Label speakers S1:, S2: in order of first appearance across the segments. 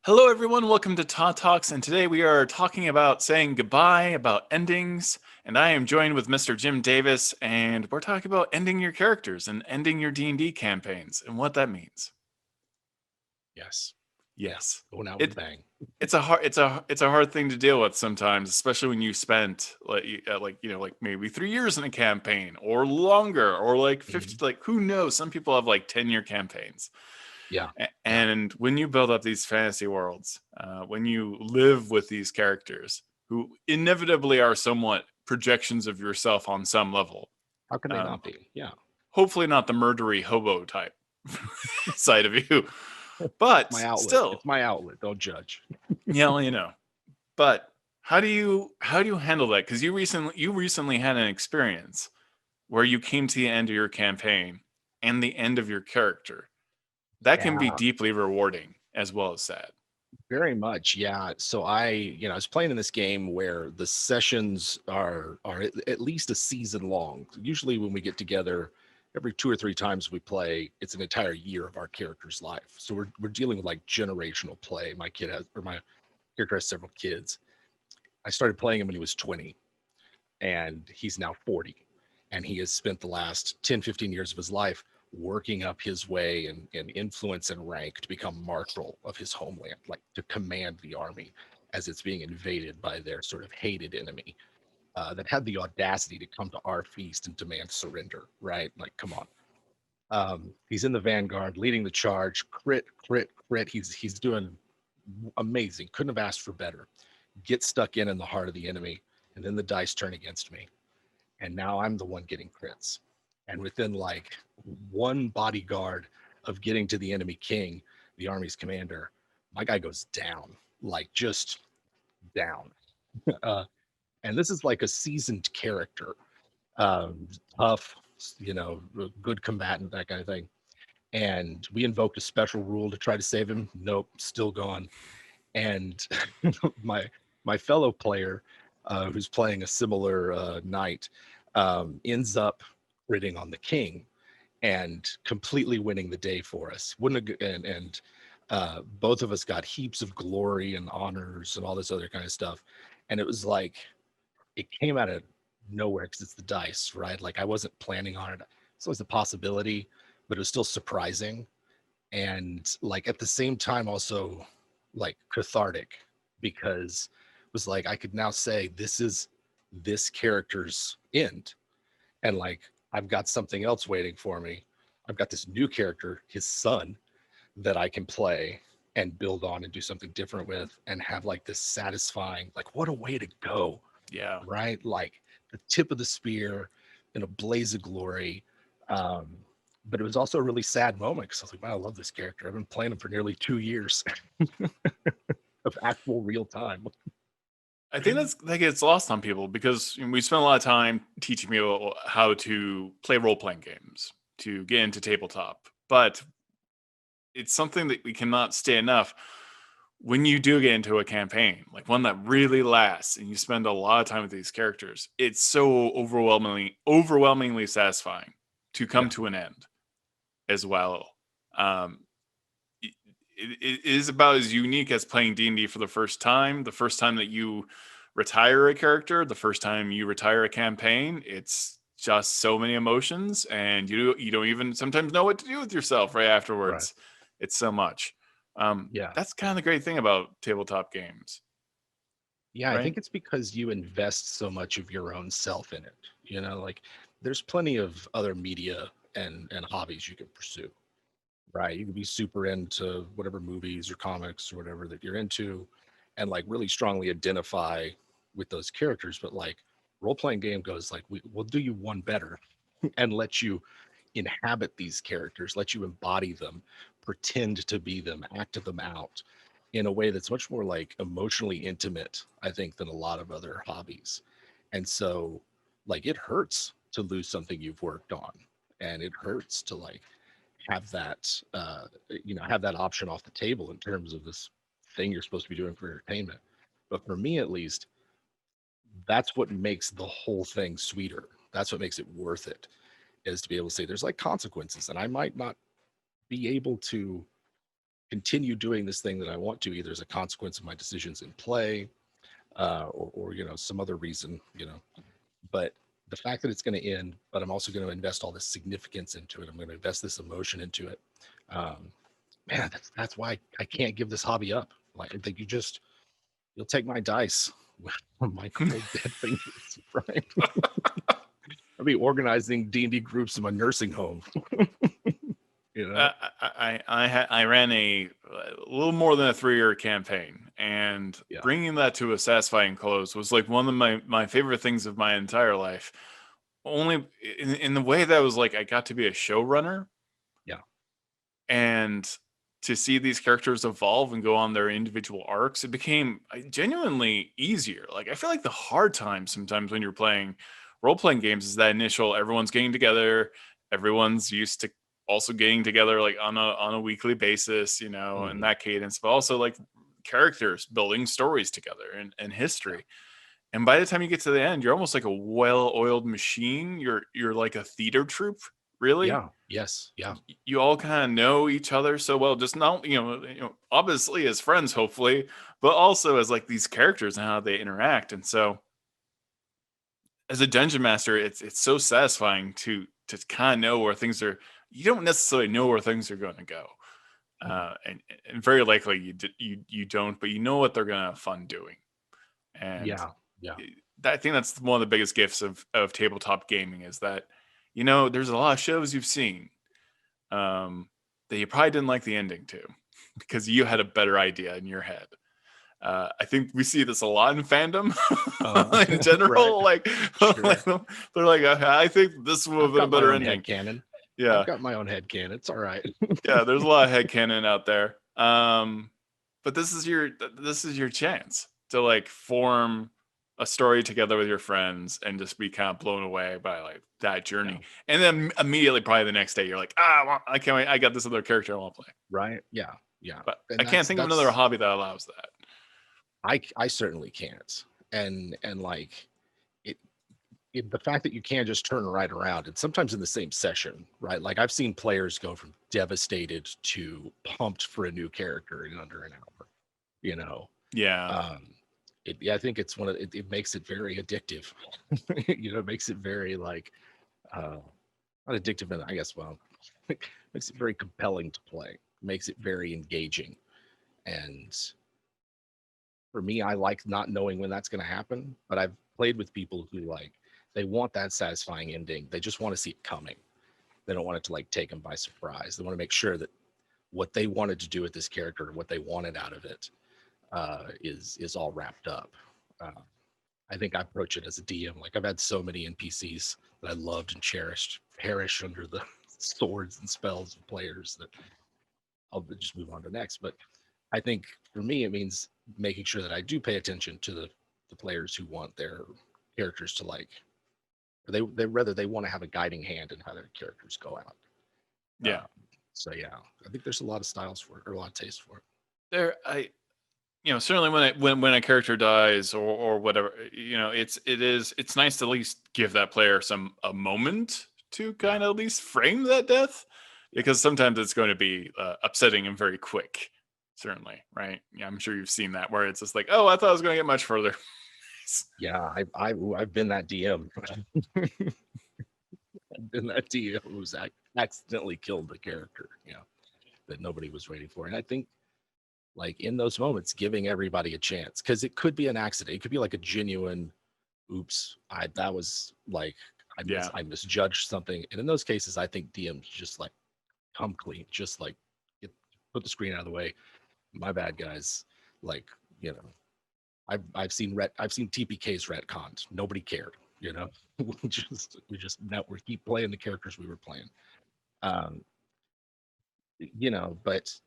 S1: Hello, everyone. Welcome to Todd Talks, and today we are talking about saying goodbye, about endings. And I am joined with Mr. Jim Davis, and we're talking about ending your characters and ending your D&D campaigns and what that means.
S2: Yes. Yeah.
S1: Yes,
S2: Going out with a
S1: it
S2: bang.
S1: it's a hard thing to deal with sometimes, especially when you spent like maybe 3 years in a campaign or longer, or like 50.
S2: Mhm.
S1: Like who knows? Some people have like 10-year campaigns.
S2: Yeah. Yeah.
S1: And when you build up these fantasy worlds, when you live with these characters who inevitably are somewhat projections of yourself on some level,
S2: How can they
S1: um,
S2: not be? Yeah.
S1: hopefully not the murdery hobo type side of you,
S2: It's
S1: but
S2: my outlet.
S1: still,
S2: It's my outlet. Don't judge.
S1: yeah, well, you know. But how do you handle that? Because you recently had an experience where you came to the end of your campaign and the end of your character. That can be
S2: Yeah.
S1: deeply rewarding as well as sad.
S2: Very much. Yeah. So I was playing in this game where the sessions are at least a season long. Usually when we get together every 2 or 3 times we play, it's an entire year of our character's life. So we're dealing with like generational play. My character has several kids. I started playing him when he was 20 and he's now 40, and he has spent the last 10, 15 years of his life working up his way in influence and rank to become marshal of his homeland, like to command the army as it's being invaded by their sort of hated enemy, that had the audacity to come to our feast and demand surrender, right? Like, come on. He's in the vanguard leading the charge. Crit, crit, crit. He's doing amazing. Couldn't have asked for better. Get stuck in the heart of the enemy, and then the dice turn against me, and now I'm the one getting crits. And within like one bodyguard of getting to the enemy king, the army's commander, my guy goes down, like just down. uh, and this is like a seasoned character, um, tough, good combatant, that kind of thing. And we invoked a special rule to try to save him. Nope, still gone. And my my fellow player, who's playing a similar knight, ends up critting on the king and completely winning the day for us. Wouldn't have, and both of us got heaps of glory and honors and all this other kind of stuff. And it was like it came out of nowhere because it's the dice, right? Like I wasn't planning on it. It's always a possibility, but it was still surprising, and like at the same time also like cathartic, because it was like I could now say this is this character's end, and like I've got something else waiting for me. I've got this new character, his son, that I can play and build on and do something different with and have like this satisfying, like what a way to go,
S1: Yeah.
S2: right? Like the tip of the spear in a blaze of glory. Um, but it was also a really sad moment because I was like, wow, I love this character. I've been playing him for nearly 2 years of actual real time.
S1: I think that gets lost on people because we spend a lot of time teaching people how to play role playing games, to get into tabletop. But it's something that we cannot stay enough. When you do get into a campaign, like one that really lasts and you spend a lot of time with these characters, it's so overwhelmingly satisfying to come
S2: Yeah.
S1: to an end as well. Um, it is about as unique as playing D&D for the first time that you retire a character, the first time you retire a campaign. It's just so many emotions, and you don't even sometimes know what to do with yourself right
S2: Right.
S1: afterwards. It's so much.
S2: Yeah.
S1: That's kind
S2: Yeah.
S1: of the great thing about tabletop games,
S2: Yeah. I
S1: right?
S2: think it's because you invest so much of your own self in it. Like there's plenty of other media and hobbies you can pursue, right? You can be super into whatever movies or comics or whatever that you're into and like really strongly identify with those characters. But like role playing game goes like, we'll do you one better and let you inhabit these characters, let you embody them, pretend to be them, act them out in a way that's much more like emotionally intimate, I think, than a lot of other hobbies. And so, like, it hurts to lose something you've worked on, and it hurts to like have that, have that option off the table in terms of this thing you're supposed to be doing for entertainment. But for me, at least, that's what makes the whole thing sweeter. That's what makes it worth it, is to be able to say there's like consequences, and I might not be able to continue doing this thing that I want to, either as a consequence of my decisions in play, or some other reason, but the fact that it's going to end, but I'm also going to invest all this significance into it. I'm going to invest this emotion into it. Um, Man, that's why I can't give this hobby up. Like, I think you'll take my dice with my cold dead fingers, right? I'll be organizing D&D groups in my nursing home.
S1: I ran a little more than a 3-year campaign, and
S2: Yeah.
S1: bringing that to a satisfying close was like one of my favorite things of my entire life. Only in the way that was like I got to be a showrunner.
S2: Yeah.
S1: And to see these characters evolve and go on their individual arcs, it became genuinely easier. Like I feel like the hard time sometimes when you're playing role-playing games is that initial everyone's getting together, everyone's used to also getting together like on a weekly basis, and that cadence, but also like characters building stories together and history. And by the time you get to the end, you're almost like a well-oiled machine. You're like a theater troupe, really.
S2: Yeah. Yes. Yeah.
S1: You all kind of know each other so well, just not obviously as friends, hopefully, but also as like these characters and how they interact. And so as a dungeon master, it's so satisfying to kind of know where things are. You don't necessarily know where things are going to go, and very likely you don't, but you know what they're going to have fun doing. And
S2: Yeah.
S1: I think that's one of the biggest gifts of tabletop gaming is that there's a lot of shows you've seen that you probably didn't like the ending to because you had a better idea in your head. I think we see this a lot in fandom in general.
S2: Right.
S1: Like they're like, I think this would have been a better ending.
S2: Canon.
S1: Yeah,
S2: I've got my own head canon. It's all right.
S1: Yeah, there's a lot of headcanon out there. But this is your chance to like form a story together with your friends and just be kind of blown away by like that journey. Yeah. And then immediately, probably the next day, you're like, I can't wait. I got this other character I want to play.
S2: Right. Yeah. Yeah.
S1: But I can't think of another hobby that allows that.
S2: I certainly can't. And like the fact that you can't just turn right around, and sometimes in the same session, right? Like I've seen players go from devastated to pumped for a new character in under an hour,
S1: Yeah.
S2: I think it's it makes it very addictive. It makes it very like, not addictive, and I guess, well, makes it very compelling to play, makes it very engaging. And for me, I like not knowing when that's going to happen, but I've played with people who like, they want that satisfying ending. They just want to see it coming. They don't want it to like take them by surprise. They want to make sure that what they wanted to do with this character, what they wanted out of it, is all wrapped up. I think I approach it as a DM. Like I've had so many NPCs that I loved and cherished perish under the swords and spells of players that I'll just move on to next. But I think for me, it means making sure that I do pay attention to the players who want their characters to like, they want to have a guiding hand in how their characters go out.
S1: Yeah.
S2: So yeah, I think there's a lot of styles for it, or a lot of taste for
S1: it. Certainly when a character dies or whatever, it's nice to at least give that player a moment to kind of at least frame that death, because sometimes it's going to be upsetting and very quick. Certainly, right? Yeah, I'm sure you've seen that where it's just like, oh, I thought I was going to get much further.
S2: Yeah, I've been that DM. I've been that DM who's accidentally killed the character, that nobody was waiting for. And I think, like in those moments, giving everybody a chance, because it could be an accident. It could be like a genuine, oops, I misjudged something. And in those cases, I think DMs just like come clean, just like put the screen out of the way. My bad, guys. Like, I've seen TPKs retconned. Nobody cared, we keep playing the characters we were playing. But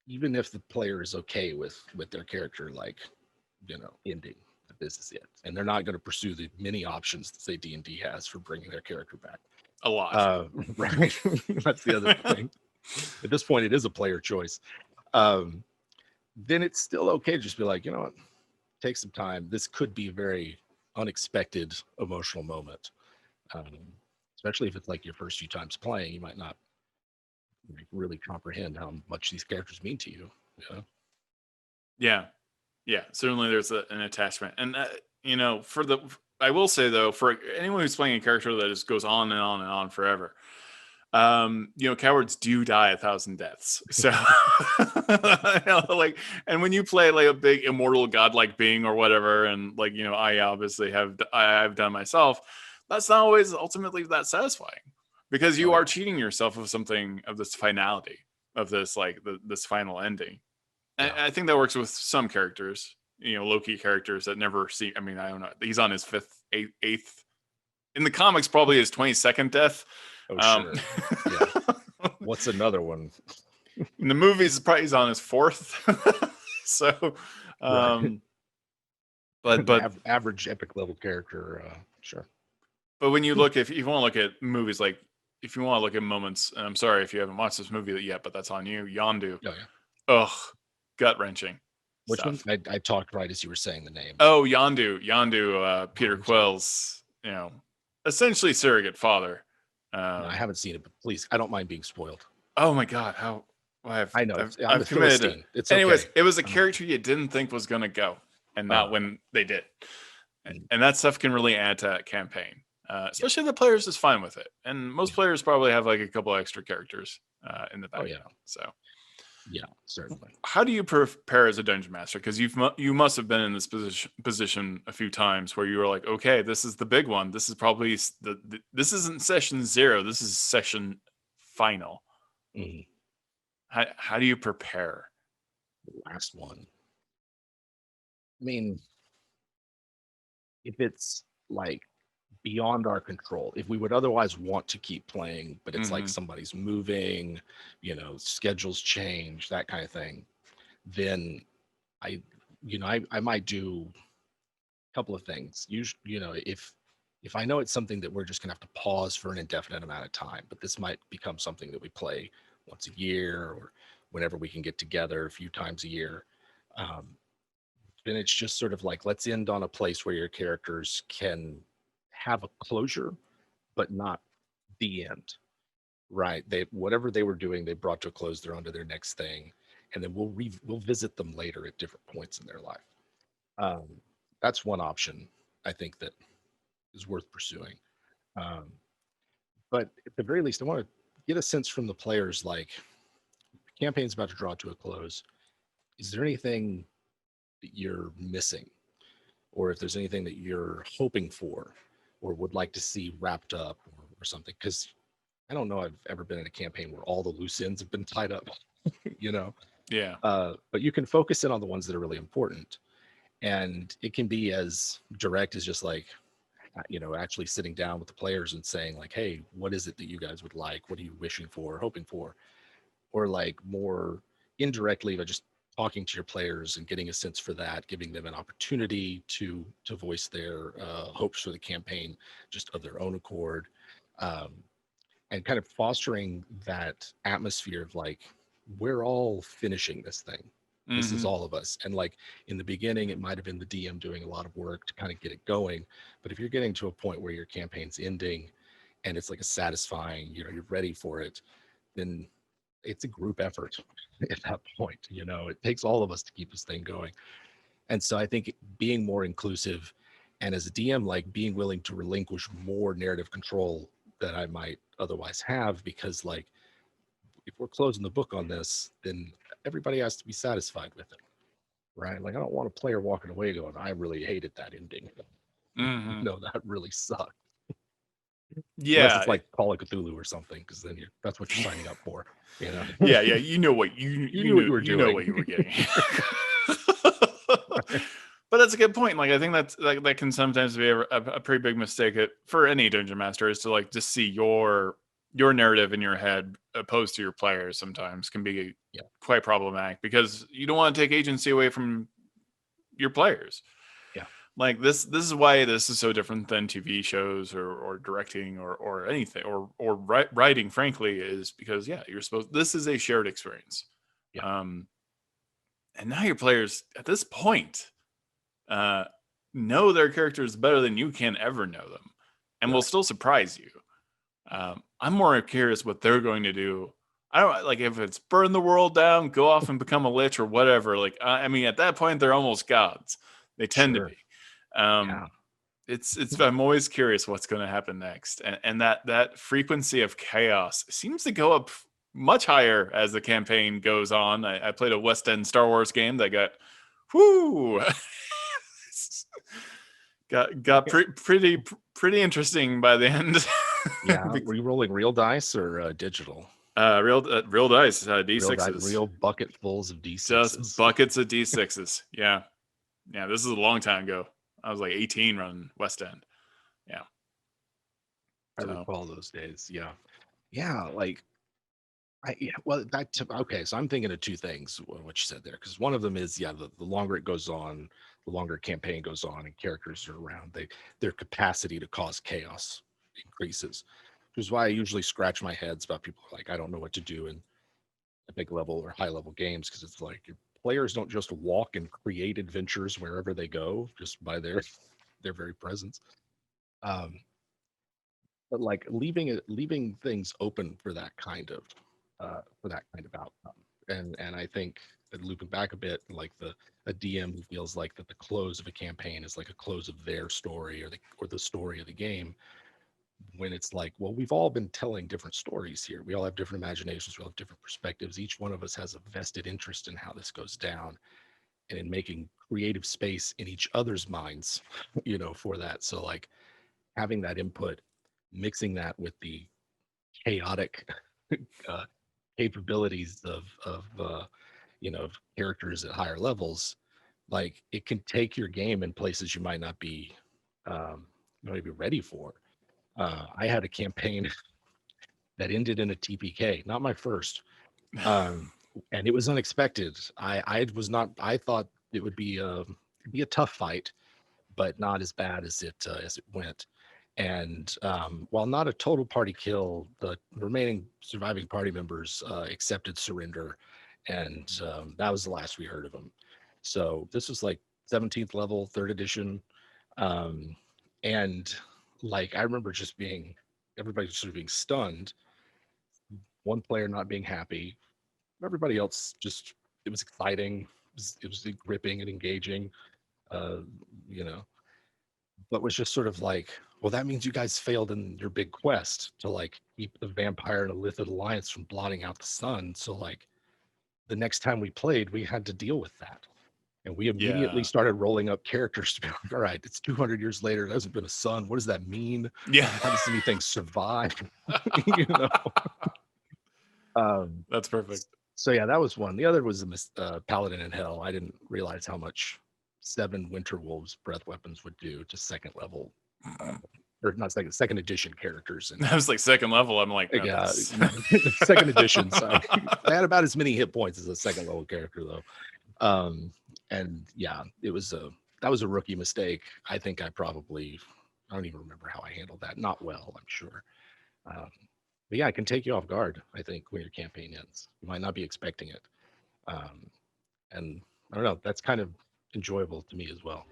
S2: even if the player is okay with their character, like, ending, this is it, and they're not going to pursue the many options that say D&D has for bringing their character back.
S1: A lot,
S2: right? That's the other thing. At this point, it is a player choice. Then it's still okay to just be like, what, take some time. This could be a very unexpected emotional moment, especially if it's like your first few times playing. You might not really comprehend how much these characters mean to you. Yeah.
S1: Yeah, certainly there's an attachment, and I will say though, for anyone who's playing a character that just goes on and on and on forever, cowards do die 1,000 deaths. So, like, and when you play like a big immortal godlike being or whatever, and like I obviously I've done myself, that's not always ultimately that satisfying, because you are cheating yourself of something of this finality, of this like this final ending.
S2: Yeah.
S1: I think that works with some characters, low-key characters that never see. I mean, I don't know. He's on his eighth. In the comics, probably his 22nd death.
S2: Oh, sure. Yeah. What's another one?
S1: In the movies, probably he's on his 4th. So, but
S2: average epic level character, sure.
S1: But when you look, if you want to look at movies, like if you want to look at moments, and I'm sorry if you haven't watched this movie yet, but that's on you. Yondu.
S2: Oh, yeah.
S1: Ugh, gut wrenching.
S2: Which one? I talked right as you were saying the name.
S1: Oh, Yondu, Peter Quill's, essentially surrogate father.
S2: No, I haven't seen it, but please, I don't mind being spoiled.
S1: Oh my God, how? Well,
S2: I know.
S1: I've committed.
S2: It's
S1: Anyways,
S2: okay.
S1: It was a character you didn't think was gonna go, and not when they did, and that stuff can really add to that campaign. Especially if the players is fine with it, and most players probably have like a couple extra characters in the background. So.
S2: Yeah, certainly.
S1: How do you prepare as a dungeon master? Because you must have been in this position a few times where you were like, okay, this is the big one. This is probably this isn't session 0. This is session final.
S2: Mm-hmm.
S1: How do you prepare?
S2: The last one. I mean, if it's like beyond our control, if we would otherwise want to keep playing, but it's like somebody's moving, schedules change, that kind of thing, then I might do a couple of things. If I know it's something that we're just gonna have to pause for an indefinite amount of time, but this might become something that we play once a year or whenever we can get together a few times a year, then it's just sort of like, let's end on a place where your characters can have a closure, but not the end, right? Whatever they were doing, they brought to a close. They're on to their next thing, and then we'll visit them later at different points in their life. That's one option I think that is worth pursuing. But at the very least, I want to get a sense from the players, like, the campaign's about to draw to a close. Is there anything that you're missing, or if there's anything that you're hoping for or would like to see wrapped up or something? Because I don't know I've ever been in a campaign where all the loose ends have been tied up.
S1: Yeah.
S2: But you can focus in on the ones that are really important, and it can be as direct as just like, actually sitting down with the players and saying like, hey, what is it that you guys would like? What are you wishing for, hoping for? Or like more indirectly, but just talking to your players and getting a sense for that, giving them an opportunity to voice their hopes for the campaign just of their own accord, and kind of fostering that atmosphere of like, we're all finishing this thing. This is all of us. And like in the beginning, it might have been the DM doing a lot of work to kind of get it going. But if you're getting to a point where your campaign's ending and it's like a satisfying, you're ready for it, then it's a group effort at that point. It takes all of us to keep this thing going. And so I think being more inclusive, and as a DM, like being willing to relinquish more narrative control that I might otherwise have, because like if we're closing the book on this, then everybody has to be satisfied with it, right? Like I don't want a player walking away going, I really hated that ending. That really sucked.
S1: Yeah,
S2: unless it's like Call of Cthulhu or something, because then that's what you're signing up for.
S1: Yeah, you know what you knew what you were doing. You know what you were getting. But that's a good point. Like I think that can sometimes be a pretty big mistake for any dungeon master, is to like just see your narrative in your head opposed to your players. Sometimes can be quite problematic, because you don't want to take agency away from your players.
S2: Yeah.
S1: Like this is why this is so different than TV shows or directing or anything or writing, frankly, is because this is a shared experience.
S2: Yeah.
S1: And now your players at this point know their characters better than you can ever know them, and will still surprise you. I'm more curious what they're going to do I don't like if it's burn the world down, go off and become a lich or whatever. Like I mean, at that point they're almost gods. They tend to
S2: Sure.
S1: be. Um,
S2: Yeah.
S1: it's I'm always curious what's going to happen next, and that frequency of chaos seems to go up much higher as the campaign goes on. I played a West End Star Wars game that got, whoo, got pretty interesting by the end.
S2: Yeah. Were you rolling real dice or digital?
S1: Real dice, D6s,
S2: Real bucketfuls of
S1: just
S2: D6s.
S1: buckets of D6s. Yeah, yeah. This is a long time ago. I was like 18 running West End. Yeah.
S2: I
S1: So
S2: recall those days. Yeah. Yeah. Like, yeah, well, okay. So I'm thinking of two things, what you said there, because one of them is, yeah, the longer it goes on, the longer a campaign goes on and characters are around, their capacity to cause chaos increases, which is why I usually scratch my heads about people like, I don't know what to do in big level or high level games, because it's like your players don't just walk and create adventures wherever they go just by their very presence. Um, but like leaving things open for that kind of outcome. And I think that looping back a bit, like a DM who feels like that the close of a campaign is like a close of their story or the story of the game, when it's like, well, we've all been telling different stories here. We all have different imaginations, we all have different perspectives. Each one of us has a vested interest in how this goes down and in making creative space in each other's minds, for that. So like having that input, mixing that with the chaotic uh, capabilities of characters at higher levels, like it can take your game in places you might not be ready for. I had a campaign that ended in a TPK, not my first, um, and it was unexpected. I was not. I thought it would be a tough fight, but not as bad as it went. And while not a total party kill, the remaining surviving party members accepted surrender, and that was the last we heard of them. So this was like 17th level, third edition, um, and like I remember just being everybody sort of being stunned, one player not being happy, everybody else just it was exciting, it was gripping and engaging, uh, you know, but was just sort of like, well, that means you guys failed in your big quest to like keep the vampire and Illithid alliance from blotting out the sun. So like the next time we played, we had to deal with that. And we immediately
S1: yeah,
S2: started rolling up characters to be like, all right, it's 200 years later. There hasn't been a sun. What does that mean?
S1: yeah.
S2: How does anything survive? you know? Um,
S1: That's perfect.
S2: so yeah, that was one. The other was Paladin in Hell. I didn't realize how much 7 Winter Wolves breath weapons would do to second level, uh, or not second edition characters. And
S1: I was like second level. I'm like, no,
S2: yeah,
S1: that's
S2: second edition. So they had about as many hit points as a second level character though. And yeah, that was a rookie mistake. I think I don't even remember how I handled that. Not well, I'm sure. Um, but yeah, it can take you off guard, I think, when your campaign ends. You might not be expecting it. Um, and I don't know, that's kind of enjoyable to me as well.